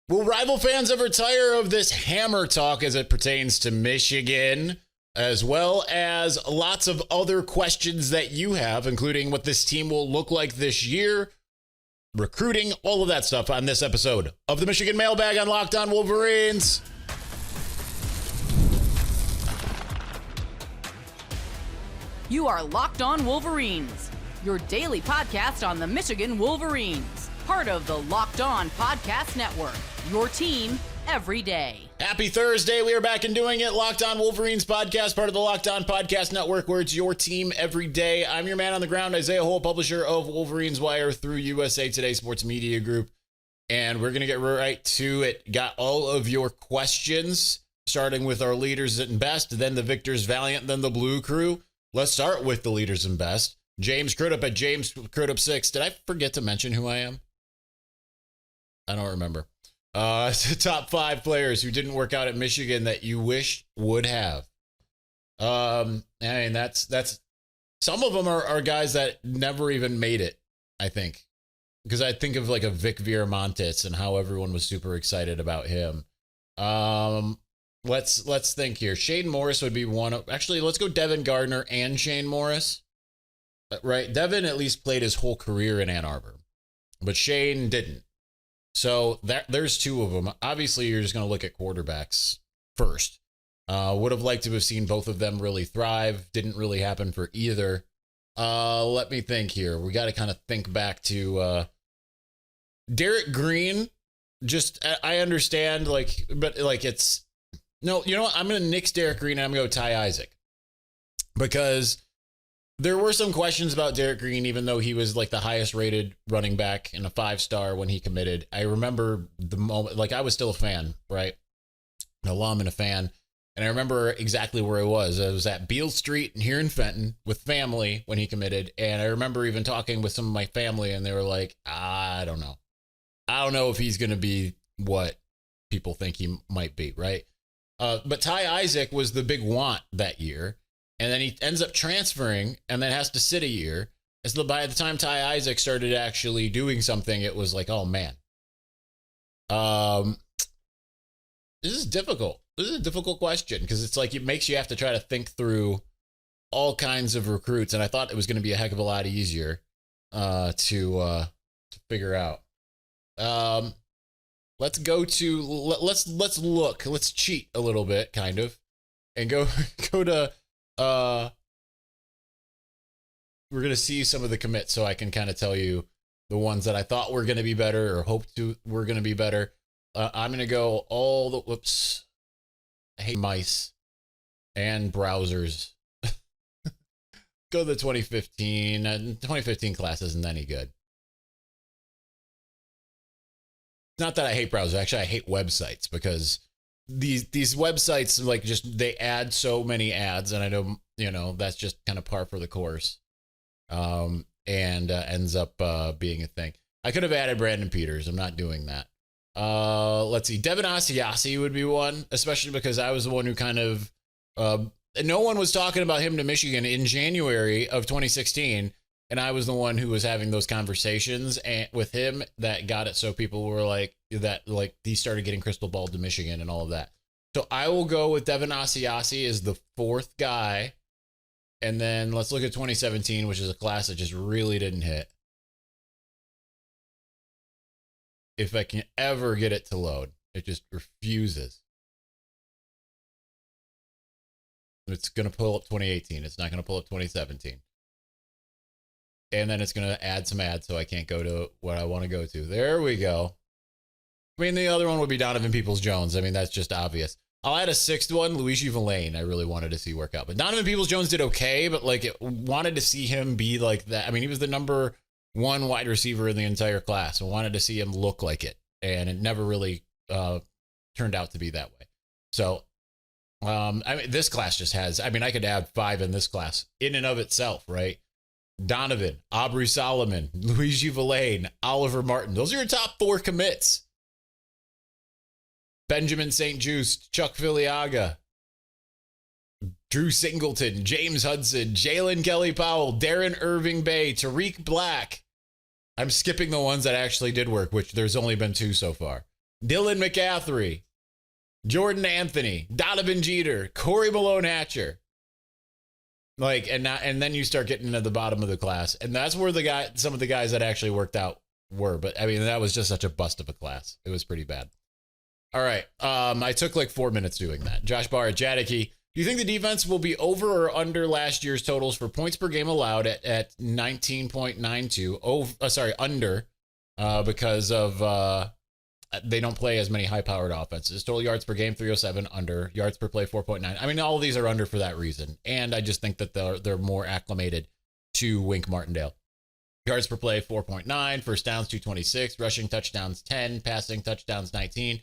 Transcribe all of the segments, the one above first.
Will rival fans ever tire of this hammer talk as it pertains to Michigan, as well as lots of other questions that you have, including what this team will look like this year, recruiting, all of that stuff on this episode of the Michigan Mailbag on Locked On Wolverines. You are Locked On Wolverines, your daily podcast on the Michigan Wolverines, part of the Locked On Podcast Network, your team every day. Happy Thursday. We are back and doing it. Locked On Wolverines podcast, part of the Locked On Podcast Network, where it's your team every day. I'm your man on the ground, Isaiah Hole, publisher of WolverinesWire through USA Today Sports Media Group. And we're going to get right to it. Got all of your questions, starting with our leaders and best, then the victors valiant, then the blue crew. Let's start with the leaders and best. James Crudup at James Crudup 6. Did I forget to mention who I am? I don't remember. Top 5 players who didn't work out at Michigan that you wish would have. I mean, that's some of them are guys that never even made it, I think. Because I think of like a Vic Viramontes and how everyone was super excited about him. Let's think here. Shane Morris would be one of, actually, let's go Devin, Gardner, and Shane Morris. Right? Devin at least played his whole career in Ann Arbor, but Shane didn't. So there's 2 of them. Obviously, you're just going to look at quarterbacks first. Would have liked to have seen both of them really thrive. Didn't really happen for either. Let me think here. We got to kind of think back to Derek Green. Just, I understand, but it's, no, you know what? I'm going to nix Derek Green and I'm going to go Ty Isaac. Because there were some questions about Derek Green, even though he was like the highest rated running back and a 5-star when he committed. I remember the moment, like I was still a fan, right? An alum and a fan. And I remember exactly where I was. I was at Beale Street here in Fenton with family when he committed. And I remember even talking with some of my family and they were like, I don't know. I don't know if he's going to be what people think he might be, right? But Ty Isaac was the big want that year. And then he ends up transferring and then has to sit a year. And so by the time Ty Isaac started actually doing something, it was like, oh, man. This is difficult. This is a difficult question because it's like it makes you have to try to think through all kinds of recruits. And I thought it was going to be a heck of a lot easier to figure out. Let's go to let's cheat a little bit, kind of, and go to. We're going to see some of the commits so I can kind of tell you the ones that I thought were going to be better or hoped to were going to be better. I'm going to go all the, whoops, I hate mice and browsers. Go to the 2015. 2015 class isn't any good. Not that I hate browsers. Actually, I hate websites because these websites, like, just they add so many ads, and I know, you know, that's just kind of par for the course, and ends up being a thing. I could have added Brandon Peters. I'm not doing that. Let's see. Devin Asiasi would be one, especially because I was the one who kind of no one was talking about him to Michigan in January of 2016, and I was the one who was having those conversations with him that got it. So people were like that, like he started getting crystal balled to Michigan and all of that. So I will go with Devin Asiasi as the 4th guy. And then let's look at 2017, which is a class that just really didn't hit. If I can ever get it to load, it just refuses. It's going to pull up 2018. It's not going to pull up 2017. And then it's going to add some ads so I can't go to what I want to go to. There we go. I mean, the other one would be Donovan Peoples-Jones. I mean, that's just obvious. I'll add a 6th one, Luigi Villain. I really wanted to see work out. But Donovan Peoples-Jones did okay, but like wanted to see him be like that. I mean, he was the number 1 wide receiver in the entire class. I wanted to see him look like it. And it never really turned out to be that way. So, I mean, this class just has, I mean, I could add 5 in this class in and of itself, right? Donovan, Aubrey Solomon, Luigi Villain, Oliver Martin. Those are your top 4 commits. Benjamin St. Juste, Chuck Filiaga, Drew Singleton, James Hudson, Jalen Kelly Powell, Darren Irving Bay, Tariq Black. I'm skipping the ones that actually did work, which there's only been 2 so far. Dylan McCaffrey, Jordan Anthony, Donovan Jeter, Corey Malone Hatcher. Like, and then you start getting into the bottom of the class. And that's where some of the guys that actually worked out were. But I mean, that was just such a bust of a class. It was pretty bad. All right. I took like 4 minutes doing that. Josh Barr at Jadicke. Do you think the defense will be over or under last year's totals for points per game allowed at 19.92? Under, because of they don't play as many high-powered offenses. Total yards per game, 307, under. Yards per play, 4.9. I mean, all of these are under for that reason. And I just think that they're more acclimated to Wink Martindale. Yards per play, 4.9. First downs, 226. Rushing touchdowns, 10. Passing touchdowns, 19.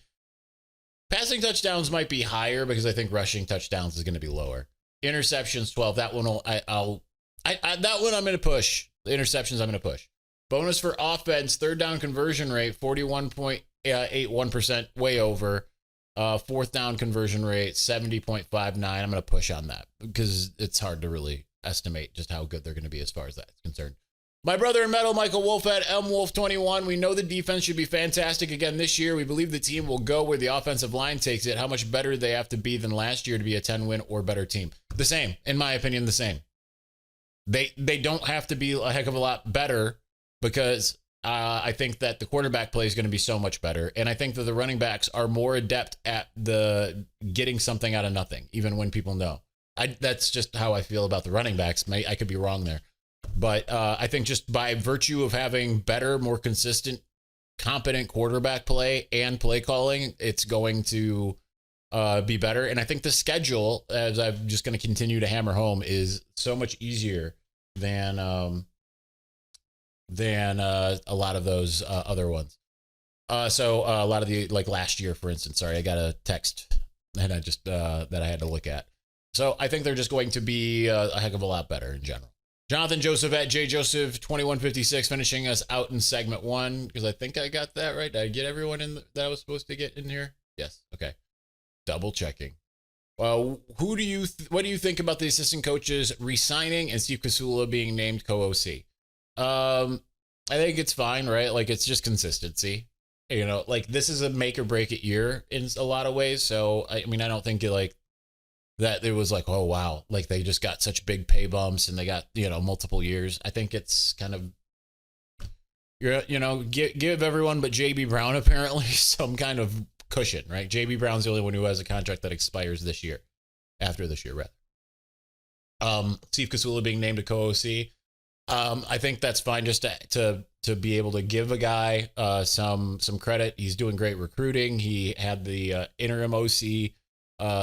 Passing touchdowns might be higher because I think rushing touchdowns is going to be lower. Interceptions, 12. That one, that one I'm going to push. The interceptions I'm going to push. Bonus for offense, third down conversion rate, 41.81%, way over. Fourth down conversion rate, 70.59. I'm going to push on that because it's hard to really estimate just how good they're going to be as far as that's concerned. My brother in metal, Michael Wolf at MWolf21. We know the defense should be fantastic again this year. We believe the team will go where the offensive line takes it. How much better do they have to be than last year to be a 10-win or better team? The same, in my opinion, the same. They don't have to be a heck of a lot better because I think that the quarterback play is going to be so much better. And I think that the running backs are more adept at the getting something out of nothing, even when people know. That's just how I feel about the running backs. I could be wrong there. But I think just by virtue of having better, more consistent, competent quarterback play and play calling, it's going to be better. And I think the schedule, as I'm just going to continue to hammer home, is so much easier than a lot of those other ones. So a lot of the, like last year, for instance, sorry, I got a text and I just that I had to look at. So I think they're just going to be a heck of a lot better in general. Jonathan Joseph at JJoseph2156 finishing us out in segment 1 because I think I got that right. Did I get everyone in that I was supposed to get in here? Yes. Okay. Double checking. What do you think about the assistant coaches resigning and Steve Kasula being named co-OC? I think it's fine, right? Like it's just consistency. You know, like this is a make or break it year in a lot of ways. So I mean, I don't think that it was like, oh, wow, like they just got such big pay bumps and they got, multiple years. I think it's kind of, give everyone but JB Brown apparently some kind of cushion, right? JB Brown's the only one who has a contract that expires after this year, rather. Steve Kasula being named a co-OC. I think that's fine just to be able to give a guy some credit. He's doing great recruiting. He had the interim OC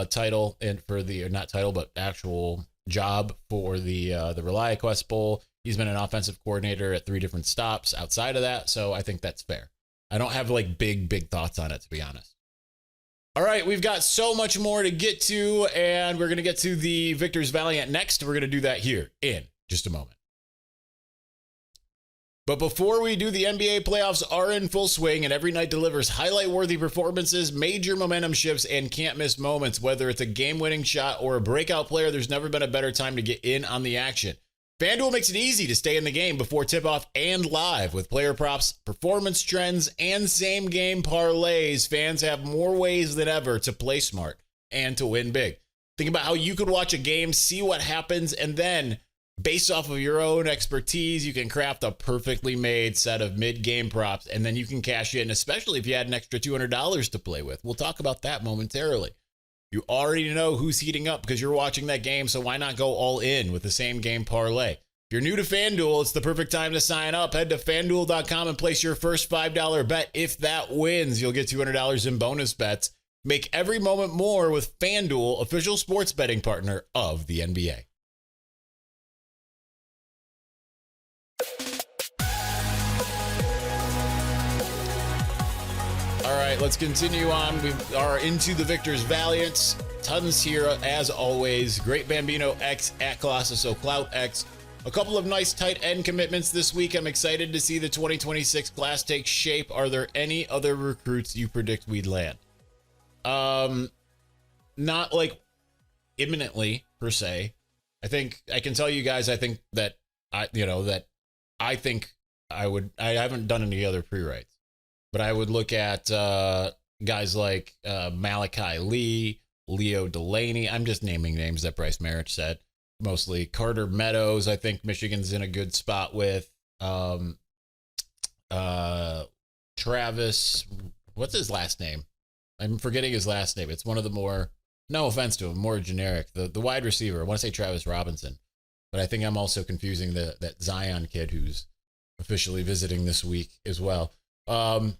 title and for the not title but actual job for the ReliaQuest Bowl. He's been an offensive coordinator at 3 different stops outside of that, so I think that's fair. I don't have like big thoughts on it, to be honest. All right, we've got so much more to get to, and we're going to get to the Victor's Valiant next. We're going to do that here in just a moment. But before we do, the NBA playoffs are in full swing, and every night delivers highlight-worthy performances, major momentum shifts, and can't-miss moments. Whether it's a game-winning shot or a breakout player, there's never been a better time to get in on the action. FanDuel makes it easy to stay in the game before tip-off and live. With player props, performance trends, and same-game parlays, fans have more ways than ever to play smart and to win big. Think about how you could watch a game, see what happens, and then based off of your own expertise, you can craft a perfectly made set of mid-game props, and then you can cash in, especially if you had an extra $200 to play with. We'll talk about that momentarily. You already know who's heating up because you're watching that game, so why not go all in with the same game parlay? If you're new to FanDuel, it's the perfect time to sign up. Head to FanDuel.com and place your first $5 bet. If that wins, you'll get $200 in bonus bets. Make every moment more with FanDuel, official sports betting partner of the NBA. All right, let's continue on. We are into the Victor's Valiant. Tons here, as always. Great Bambino X at Colossus Clout X. A couple of nice tight end commitments this week. I'm excited to see the 2026 class take shape. Are there any other recruits you predict we'd land? Not like imminently per se. I think I can tell you guys. I think that I haven't done any other pre-writes. But I would look at guys like Malakai Lee, Leo Delaney. I'm just naming names that Bryce Merritt said. Mostly Carter Meadows, I think Michigan's in a good spot with. Travis, what's his last name? I'm forgetting his last name. It's one of the more, no offense to him, more generic. The wide receiver. I want to say Travis Robinson, but I think I'm also confusing that Zion kid who's officially visiting this week as well. I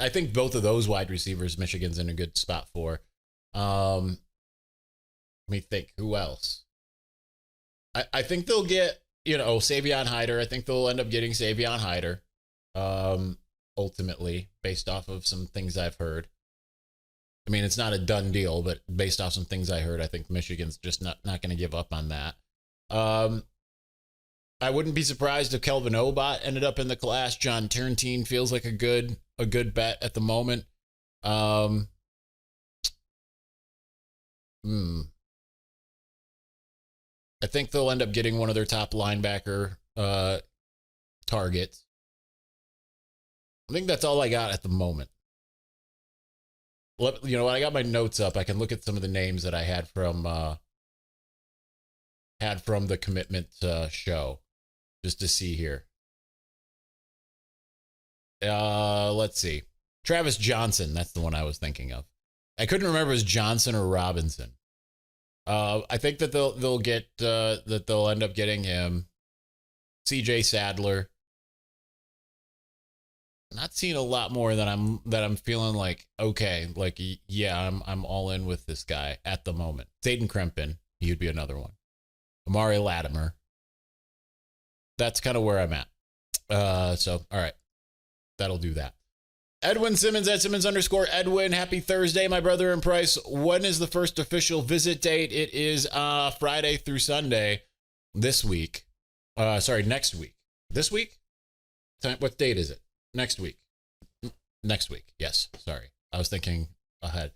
think both of those wide receivers Michigan's in a good spot for. Let me think. Who else? I think they'll get, Savion Hyder. I think they'll end up getting Savion Hyder, ultimately, based off of some things I've heard. I mean, it's not a done deal, but based off some things I heard, I think Michigan's just not going to give up on that. I wouldn't be surprised if Kelvin Obot ended up in the class. John Turntine feels like a good bet at the moment. I think they'll end up getting one of their top linebacker targets. I think that's all I got at the moment. When I got my notes up, I can look at some of the names that I had from the commitment show, just to see here. Let's see. Travis Johnson, that's the one I was thinking of. I couldn't remember if it was Johnson or Robinson. I think that they'll get that they'll end up getting him. CJ Sadler. Not seeing a lot more that I'm feeling like, okay, like, yeah, I'm all in with this guy at the moment. Zayden Krempin, he would be another one. Amari Latimer. That's kind of where I'm at. So all right, that'll do that. Edwin Simmons at Simmons_Edwin. Happy Thursday, my brother in Price. When is the first official visit date? It is Friday through Sunday this week. Next week. This week? What date is it? Next week. Next week. Yes. Sorry. I was thinking ahead.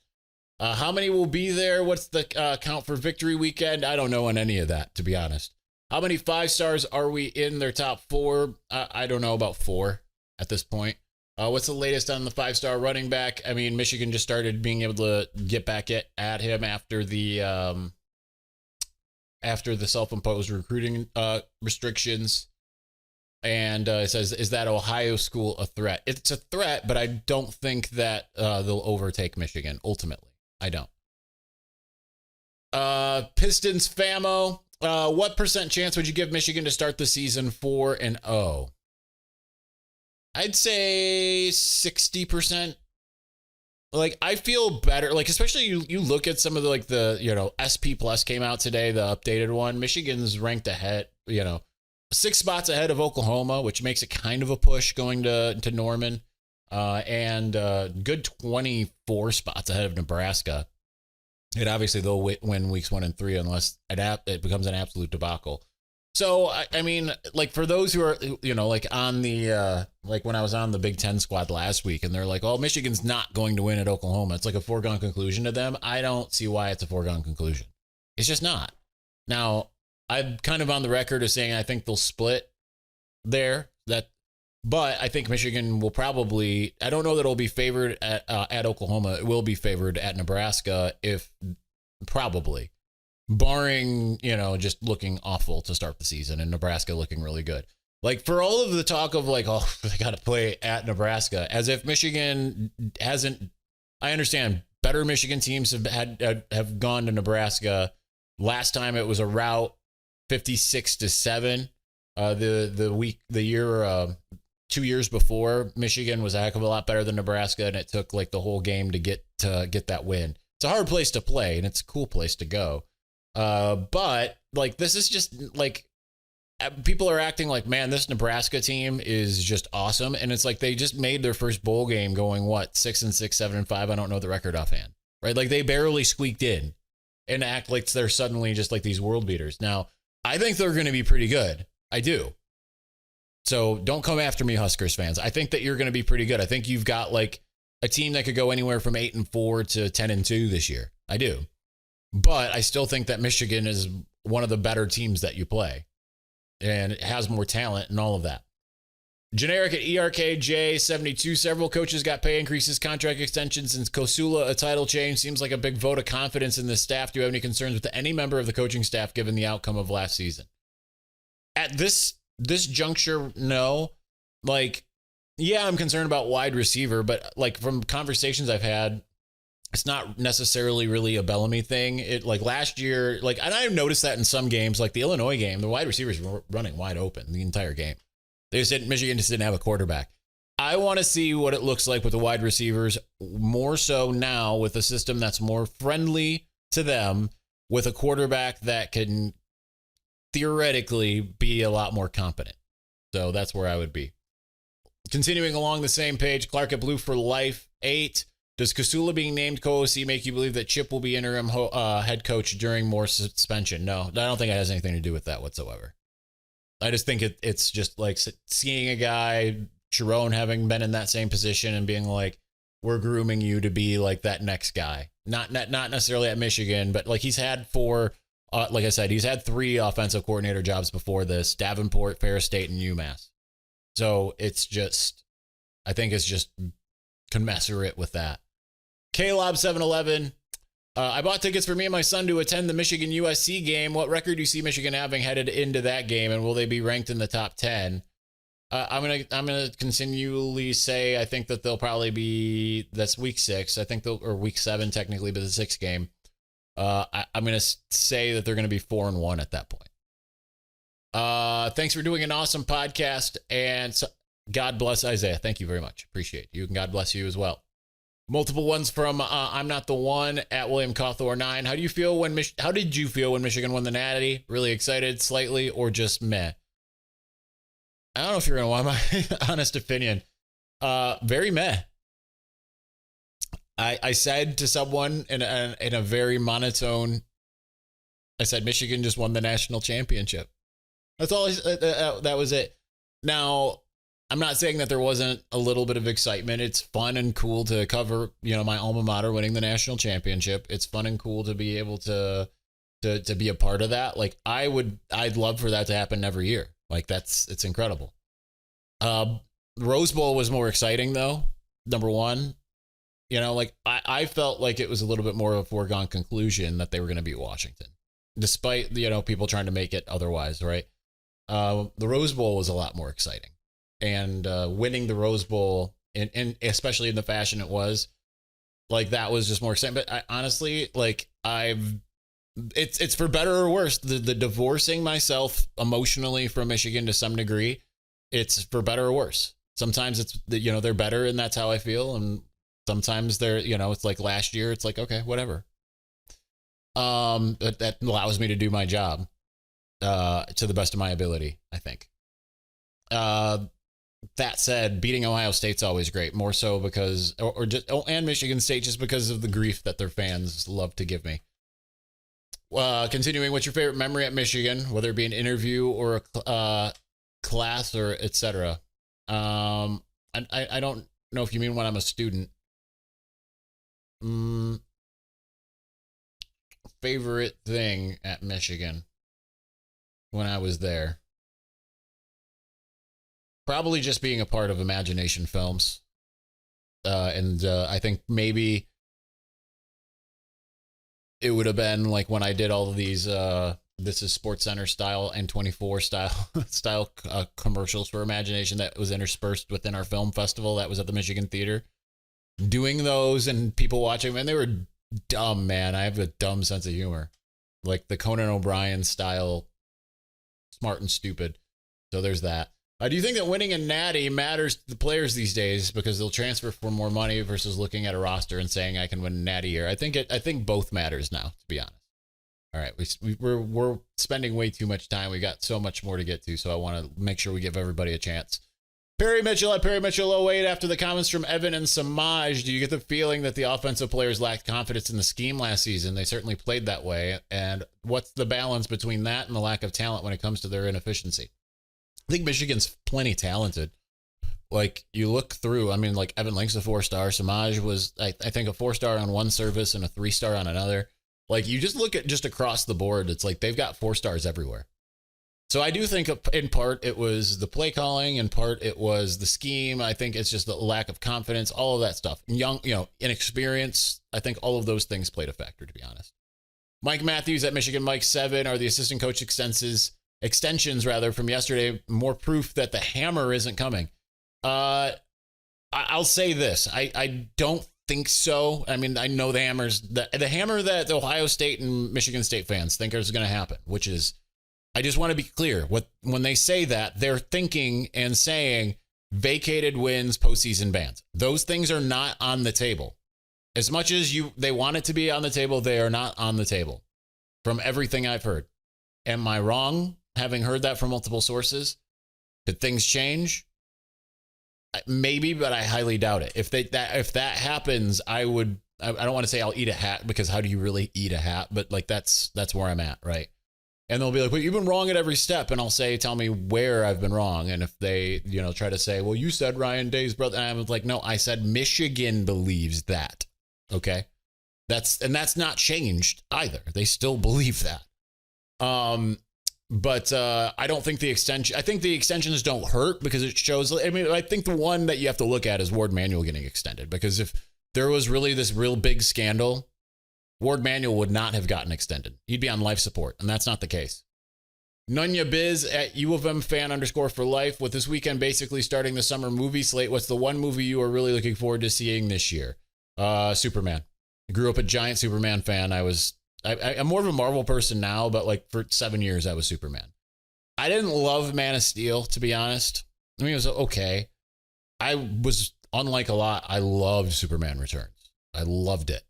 How many will be there? What's the count for victory weekend? I don't know on any of that, to be honest. How many 5-stars are we in their top 4? I don't know, about 4 at this point. What's the latest on the 5-star running back? I mean, Michigan just started being able to get back at him after the self-imposed recruiting restrictions. And it says, is that Ohio school a threat? It's a threat, but I don't think that they'll overtake Michigan, ultimately. I don't. Pistons Famo. What % chance would you give Michigan to start the season 4-0? I'd say 60%. Like, I feel better. Like, especially you look at some of the SP Plus came out today, the updated one. Michigan's ranked ahead, 6 spots ahead of Oklahoma, which makes it kind of a push going to Norman, and good 24 spots ahead of Nebraska. And obviously they'll win weeks 1 and 3 unless it becomes an absolute debacle. So, I mean, like, for those who are, like on the, like when I was on the Big Ten squad last week and they're like, oh, Michigan's not going to win at Oklahoma. It's like a foregone conclusion to them. I don't see why it's a foregone conclusion. It's just not. Now, I'm kind of on the record as saying I think they'll split there. But I think Michigan will probably, I don't know that it'll be favored at Oklahoma. It will be favored at Nebraska, probably. Barring, just looking awful to start the season and Nebraska looking really good. Like, for all of the talk of like, oh, they got to play at Nebraska, as if Michigan hasn't, I understand better Michigan teams have gone to Nebraska. Last time it was a rout 56-7. The year 2 years before, Michigan was a heck of a lot better than Nebraska, and it took like the whole game to get that win. It's a hard place to play and it's a cool place to go. But like, this is just like, people are acting like, man, this Nebraska team is just awesome. And it's like, they just made their first bowl game going 6-6, 7-5. I don't know the record offhand, right? Like, they barely squeaked in and act like they're suddenly just like these world beaters. Now, I think they're going to be pretty good. I do. So don't come after me, Huskers fans. I think that you're going to be pretty good. I think you've got like a team that could go anywhere from 8-4 to 10-2 this year. I do. But I still think that Michigan is one of the better teams that you play, and it has more talent and all of that. Generic at ERKJ72. Several coaches got pay increases, contract extensions, and Kosula a title change. Seems like a big vote of confidence in this staff. Do you have any concerns with any member of the coaching staff given the outcome of last season? At this juncture, no. Like, yeah, I'm concerned about wide receiver, but like from conversations I've had, it's not necessarily really a Bellamy thing. It like last year, like, and I noticed that in some games, like the Illinois game, the wide receivers were running wide open the entire game. Michigan just didn't have a quarterback. I want to see what it looks like with the wide receivers, more so now with a system that's more friendly to them, with a quarterback that can theoretically be a lot more competent. So that's where I would be. Continuing along the same page, Clark at Blue for Life 8. Does Kosula being named co-OC make you believe that Chip will be interim head coach during more suspension? No, I don't think it has anything to do with that whatsoever. I just think it's just like seeing a guy, Sharon, having been in that same position and being like, we're grooming you to be like that next guy. Not necessarily at Michigan, but like he's had like I said, he's had 3 offensive coordinator jobs before this: Davenport, Ferris State, and UMass. So it's just, I think it's just commensurate with that. K-Lob 711. I bought tickets for me and my son to attend the Michigan USC game. What record do you see Michigan having headed into that game, and will they be ranked in the top 10? I'm gonna continually say I think that they'll probably be, that's week 6. I think or week 7 technically, but the 6th game. I'm gonna say that they're gonna be 4-1 at that point. Thanks for doing an awesome podcast, and God bless Isaiah. Thank you very much. Appreciate you, and God bless you as well. Multiple ones from I'm Not the One at William Cawthor 9. How did you feel when Michigan won the Natty? Really excited, slightly, or just meh? I don't know if you're gonna want my honest opinion. Very meh. I said to someone in a very monotone, I said Michigan just won the national championship. That's all. That was it. Now, I'm not saying that there wasn't a little bit of excitement. It's fun and cool to cover, my alma mater winning the national championship. It's fun and cool to be able to be a part of that. Like I'd love for that to happen every year. Like it's incredible. Rose Bowl was more exciting though. Number one, I felt like it was a little bit more of a foregone conclusion that they were going to beat Washington, despite, people trying to make it otherwise. Right. The Rose Bowl was a lot more exciting. And winning the Rose Bowl, and especially in the fashion it was, like that was just more exciting. But I honestly, it's for better or worse. The divorcing myself emotionally from Michigan to some degree, it's for better or worse. Sometimes it's they're better, and that's how I feel, and sometimes they're it's like last year. It's like, okay, whatever. That allows me to do my job to the best of my ability, I think. That said, beating Ohio State's always great, more so because, and Michigan State, just because of the grief that their fans love to give me. Continuing, what's your favorite memory at Michigan, whether it be an interview or a class or etc.? I don't know if you mean when I'm a student. Favorite thing at Michigan when I was there. Probably just being a part of Imagination Films. And I think maybe it would have been like when I did all of these, this is SportsCenter style and 24 style commercials for Imagination that was interspersed within our film festival that was at the Michigan Theater. Doing those and people watching, man, they were dumb, man. I have a dumb sense of humor. Like the Conan O'Brien style, smart and stupid. So there's that. Do you think that winning a natty matters to the players these days because they'll transfer for more money versus looking at a roster and saying I can win a natty here? I think both matters now, to be honest. All right, we're spending way too much time. We got so much more to get to, so I want to make sure we give everybody a chance. Perry Mitchell at Perry Mitchell 08. After the comments from Evan and Samaj, do you get the feeling that the offensive players lacked confidence in the scheme last season? They certainly played that way. And what's the balance between that and the lack of talent when it comes to their inefficiency? I think Michigan's plenty talented. Like, you look through, like Evan Link's a 4-star. Samaj was, I think, a 4-star on one service and a 3-star on another. Like, you just look at just across the board, it's like they've got 4 stars everywhere. So I do think in part it was the play calling, in part it was the scheme. I think it's just the lack of confidence, all of that stuff. Young, inexperience. I think all of those things played a factor, to be honest. Mike Matthews at Michigan Mike 7 are the assistant coach extensions from yesterday. More proof that the hammer isn't coming. I'll say this. I don't think so. I mean, I know the hammer that the Ohio State and Michigan State fans think is going to happen, which is, I just want to be clear. When they say that, they're thinking and saying vacated wins, postseason bans. Those things are not on the table. As much as they want it to be on the table, they are not on the table from everything I've heard. Am I wrong, having heard that from multiple sources? Did things change? Maybe, but I highly doubt it. If that happens, I don't want to say I'll eat a hat, because how do you really eat a hat? But like that's where I'm at, right? And they'll be like, "But you've been wrong at every step." And I'll say, "Tell me where I've been wrong." And if they, try to say, "Well, you said Ryan Day's brother," and I was like, "No, I said Michigan believes that." Okay, that's not changed either. They still believe that. But I don't think the extension. I think the extensions don't hurt, because it shows. I mean, I think the one that you have to look at is Ward Manuel getting extended, because if there was really this real big scandal, Ward Manuel would not have gotten extended. He'd be on life support, and that's not the case. Nunya Biz at U of M fan _ for life. With this weekend basically starting the summer movie slate, what's the one movie you are really looking forward to seeing this year? Superman. I grew up a giant Superman fan. I'm more of a Marvel person now, but like for 7 years, I was Superman. I didn't love Man of Steel, to be honest. I mean, it was okay. I was, unlike a lot, I loved Superman Returns. I loved it.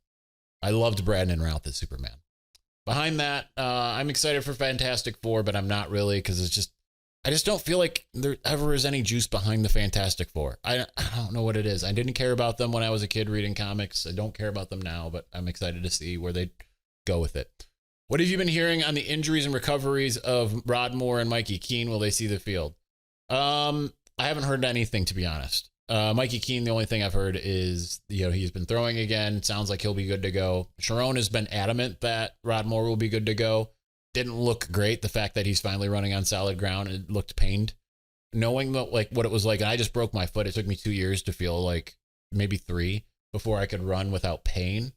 I loved Brandon Routh as Superman. Behind that, I'm excited for Fantastic Four, but I'm not really, because I just don't feel like there ever is any juice behind the Fantastic Four. I don't know what it is. I didn't care about them when I was a kid reading comics. I don't care about them now, but I'm excited to see where they go with it. What have you been hearing on the injuries and recoveries of Rod Moore and Mikey Keene? Will they see the field? I haven't heard anything, to be honest. Mikey Keene, the only thing I've heard is, he's been throwing again. Sounds like he'll be good to go. Sharon has been adamant that Rod Moore will be good to go. Didn't look great. The fact that he's finally running on solid ground, it looked pained. Knowing what it was like, and I just broke my foot. It took me 2 years to feel like, maybe 3, before I could run without pain.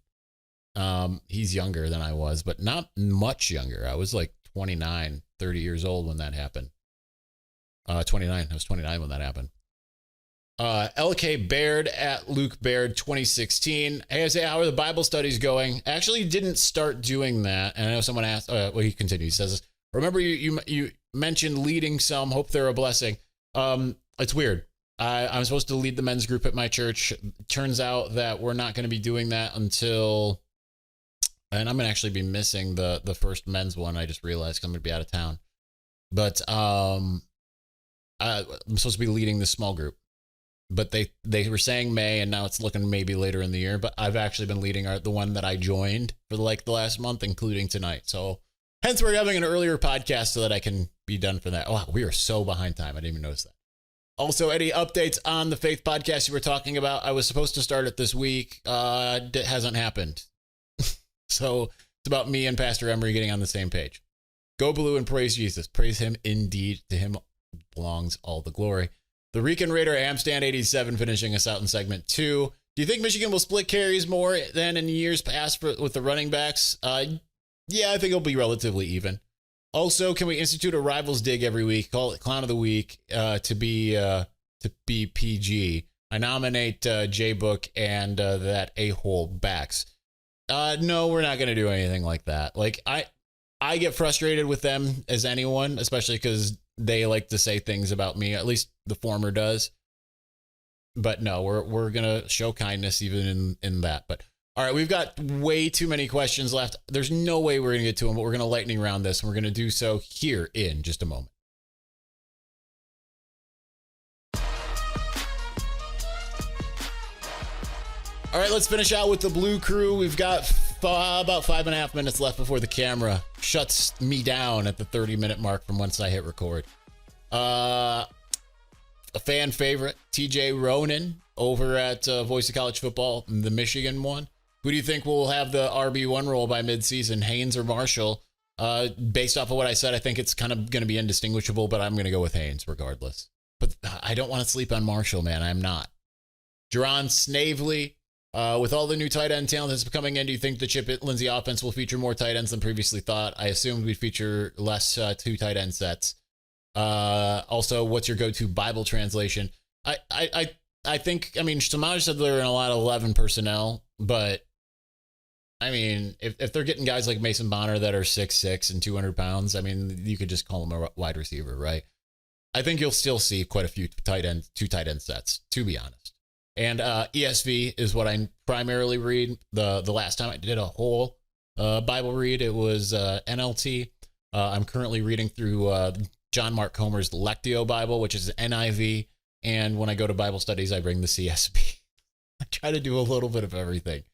He's younger than I was, but not much younger. I was like 29, 30 years old when that happened. 29. I was 29 when that happened. LK Baird at Luke Baird 2016. Hey, Isaiah, how are the Bible studies going? I actually didn't start doing that. And I know someone asked, he continues. He says, remember you mentioned leading some, hope they're a blessing. It's weird. I'm supposed to lead the men's group at my church. Turns out that we're not going to be doing that until, and I'm going to actually be missing the first men's one. I just realized, 'cause I'm going to be out of town. But I'm supposed to be leading this small group. But they were saying May, and now it's looking maybe later in the year. But I've actually been leading the one that I joined for the last month, including tonight. So hence we're having an earlier podcast so that I can be done for that. Oh, we are so behind time. I didn't even notice that. Also, any updates on the Faith podcast you were talking about? I was supposed to start it this week. It hasn't happened. So it's about me and Pastor Emery getting on the same page. Go blue and praise Jesus. Praise him indeed. To him belongs all the glory. The Rican Raider Amstand 87 finishing us out in segment 2. Do you think Michigan will split carries more than in years past with the running backs? Yeah, I think it'll be relatively even. Also, can we institute a rivals dig every week? Call it Clown of the Week to be PG. I nominate J-Book and that a-hole backs. No, we're not going to do anything like that. Like I get frustrated with them as anyone, especially because they like to say things about me. At least the former does. But no, we're going to show kindness even in that. But all right, we've got way too many questions left. There's no way we're going to get to them, but we're going to lightning round this, and we're going to do so here in just a moment. All right, let's finish out with the Blue Crew. We've got about 5.5 minutes left before the camera shuts me down at the 30-minute mark from once I hit record. A fan favorite, TJ Ronan, over at Voice of College Football, the Michigan one. Who do you think will have the RB1 role by midseason, Haynes or Marshall? Based off of what I said, I think it's kind of going to be indistinguishable, but I'm going to go with Haynes regardless. But I don't want to sleep on Marshall, man. I'm not. Jerron Snavely, with all the new tight end talent that's coming in, do you think the Chip Lindsey offense will feature more tight ends than previously thought? I assumed we'd feature less two tight end sets. Also, what's your go-to Bible translation? I think, I mean, Samaj said they're in a lot of 11 personnel, but I mean, if they're getting guys like Mason Bonner that are 6'6" and 200 pounds, I mean, you could just call him a wide receiver, right? I think you'll still see quite a few two tight end sets, to be honest. And ESV is what I primarily read. The last time I did a whole Bible read, it was NLT. I'm currently reading through John Mark Comer's Lectio Bible, which is NIV. And when I go to Bible studies, I bring the CSB. I try to do a little bit of everything.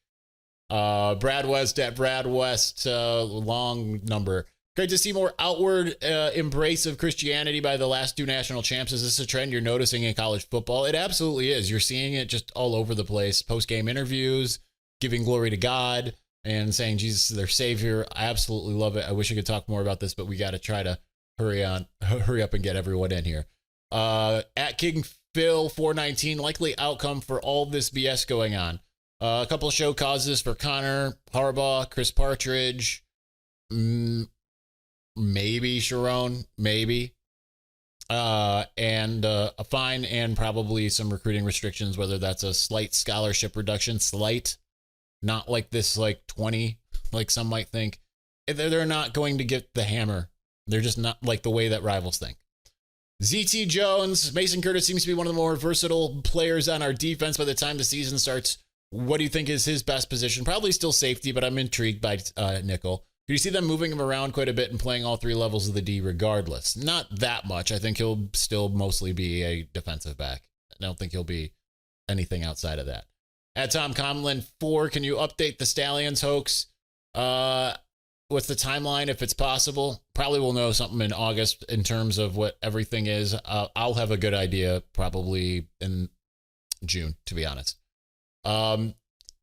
Brad West at Brad West, long number. Great to see more outward embrace of Christianity by the last two national champs. Is this a trend you're noticing in college football? It absolutely is. You're seeing it just all over the place. Post-game interviews, giving glory to God, and saying Jesus is their savior. I absolutely love it. I wish I could talk more about this, but we got to try to hurry up and get everyone in here. At King Phil 419, likely outcome for all this BS going on. A couple of show causes for Connor, Harbaugh, Chris Partridge, maybe Sharon, maybe. And a fine and probably some recruiting restrictions, whether that's a slight scholarship reduction, slight, not like this, like 20, like some might think. They're not going to get the hammer. They're just not like the way that rivals think. ZT Jones, Mason Curtis seems to be one of the more versatile players on our defense by the time the season starts. What do you think is his best position? Probably still safety, but I'm intrigued by nickel. Do you see them moving him around quite a bit and playing all three levels of the D regardless? Not that much. I think he'll still mostly be a defensive back. I don't think he'll be anything outside of that. At Tom Conlon 4, can you update the Stallions hoax? What's the timeline if it's possible? Probably we'll know something in August in terms of what everything is. I'll have a good idea probably in June, to be honest.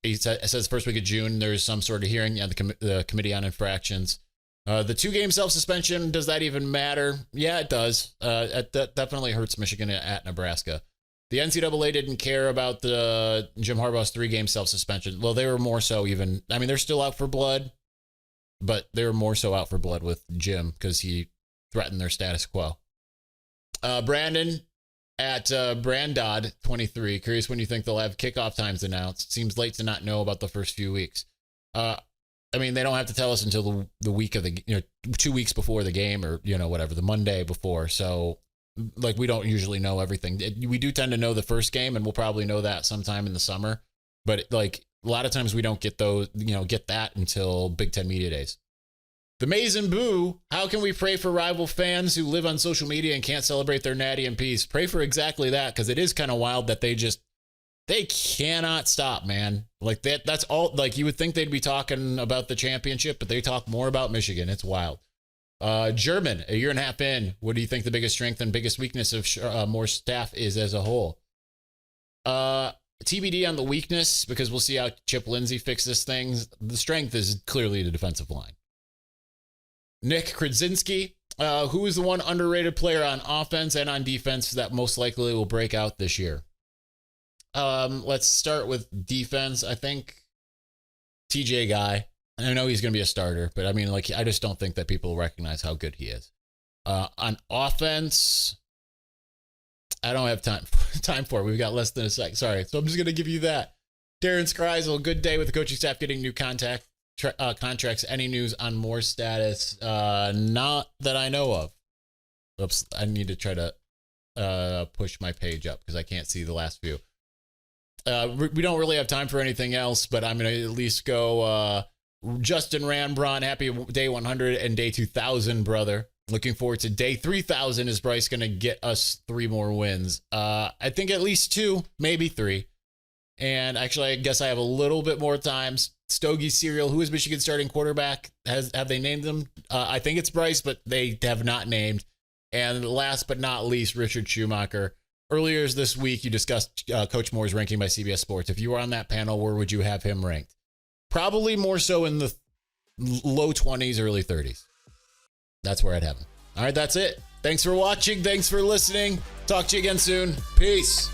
It says first week of June, there's some sort of hearing at the Committee on Infractions. The 2-game self-suspension, does that even matter? Yeah, it does. That definitely hurts Michigan at Nebraska. The NCAA didn't care about the Jim Harbaugh's 3-game self-suspension. Well, they were more so even, I mean, they're still out for blood, but they were more so out for blood with Jim because he threatened their status quo. Brandon at Brandod 23, curious when you think they'll have kickoff times announced. Seems late to not know about the first few weeks. I mean, they don't have to tell us until the week of the, 2 weeks before the game or, whatever, the Monday before. So, like, we don't usually know everything. We do tend to know the first game, and we'll probably know that sometime in the summer. But, like, a lot of times we don't get those, get that until Big Ten Media Days. The Maze and Boo, how can we pray for rival fans who live on social media and can't celebrate their natty in peace? Pray for exactly that, because it is kind of wild that they cannot stop, man. Like, that's all, like, you would think they'd be talking about the championship, but they talk more about Michigan. It's wild. German, a year and a half in, what do you think the biggest strength and biggest weakness of more staff is as a whole? TBD on the weakness, because we'll see how Chip Lindsey fixes things. The strength is clearly the defensive line. Nick Kradzinski, who is the one underrated player on offense and on defense that most likely will break out this year? Let's start with defense. I think TJ Guy. I know he's going to be a starter, but I mean, like, I just don't think that people recognize how good he is. On offense, I don't have time for it. We've got less than a sec. Sorry. So I'm just going to give you that. Darren Skreisel, good day with the coaching staff getting new contracts. Any news on more status? Not that I know of. Oops. I need to try to push my page up because I can't see the last few. We don't really have time for anything else, but I'm going to at least go Justin Ranbron, happy day 100 and day 2000, brother. Looking forward to day 3000. Is Bryce going to get us 3 more wins? I think at least 2, maybe 3. And actually, I guess I have a little bit more time. Stogie Serial, who is Michigan's starting quarterback? Have they named them? I think it's Bryce, but they have not named. And last but not least, Richard Schumacher. Earlier this week, you discussed Coach Moore's ranking by CBS Sports. If you were on that panel, where would you have him ranked? Probably more so in the low 20s, early 30s. That's where I'd have him. All right, that's it. Thanks for watching. Thanks for listening. Talk to you again soon. Peace.